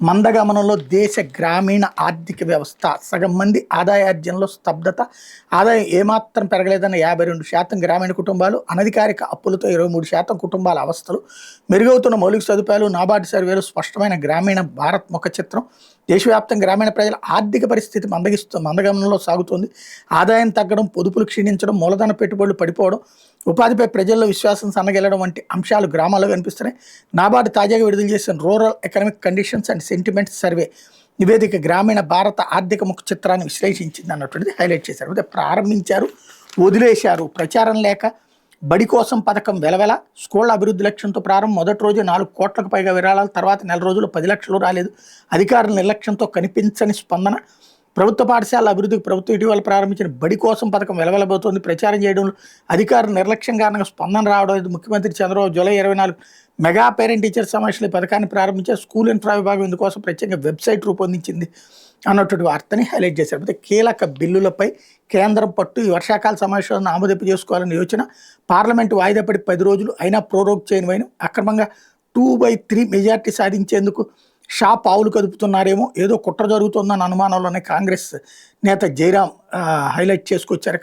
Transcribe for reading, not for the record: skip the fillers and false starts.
మందగమనంలో దేశ గ్రామీణ ఆర్థిక వ్యవస్థ సగం మంది ఆదాయార్జనలో స్తబ్దత. ఆదాయం ఏమాత్రం పెరగలేదన్న 52% గ్రామీణ కుటుంబాలు, అనధికారిక అప్పులతో 23% కుటుంబాల అవస్థలు. మెరుగవుతున్న మౌలిక సదుపాయాలు, నాబార్డు సర్వేలు స్పష్టమైన గ్రామీణ భారత్ ముఖ చిత్రం. దేశవ్యాప్తంగా గ్రామీణ ప్రజల ఆర్థిక పరిస్థితి మందగమనంలో సాగుతోంది. ఆదాయం తగ్గడం, పొదుపులు క్షీణించడం, మూలధన పెట్టుబడులు పడిపోవడం, ఉపాధిపై ప్రజల్లో విశ్వాసం సన్నగిల్లడం వంటి అంశాలు గ్రామాల్లో కనిపిస్తున్నాయి. నాబార్డు తాజాగా విడుదల చేసిన rural economic conditions and sentiments survey నివేదిక గ్రామీణ భారత ఆర్థిక ముఖ చిత్రాన్ని విశ్లేషించింది అన్నటువంటిది హైలైట్ చేశారు. అంటే ప్రారంభించారు, వదిలేశారు, ప్రచారం లేక. బడి కోసం పథకం వెలవెల. స్కూళ్ల అభివృద్ధి లక్ష్యంతో ప్రారంభం. మొదటి రోజు 4 కోట్లకు పైగా విరాళాలు, తర్వాత నెల రోజులు 10 లక్షలు రాలేదు. అధికారుల నిర్లక్ష్యంతో కనిపించని స్పందన. ప్రభుత్వ పాఠశాలల అభివృద్ధికి ప్రభుత్వం ఇటీవల ప్రారంభించిన బడి కోసం పథకం వెలవెలబోతోంది. ప్రచారం చేయడంలో అధికారుల నిర్లక్ష్యం కారణంగా స్పందన రావడం లేదు. ముఖ్యమంత్రి Chandrababu July 24 mega parent teacher సమావేశంలో ఈ పథకాన్ని ప్రారంభించారు. స్కూల్ ఇన్ఫ్రా విభాగం ఇందుకోసం ప్రత్యేకంగా వెబ్సైట్ రూపొందించింది అన్నటువంటి వార్తని హైలైట్ చేశారు. అయితే కీలక బిల్లులపై కేంద్రం పట్టు. ఈ వర్షాకాల సమావేశాలను ఆమోదింపు చేసుకోవాలని యోచన. పార్లమెంటు వాయిదా పడి 10 రోజులు అయినా ప్రోరోగ్ చేయని వైనం. అక్రమంగా 2/3 మెజార్టీ సాధించేందుకు పావులు కదుపుతున్నారేమో, ఏదో కుట్ర జరుగుతుందన్న అనుమానంలోనే కాంగ్రెస్ నేత జైరాం హైలైట్ చేసుకొచ్చారు.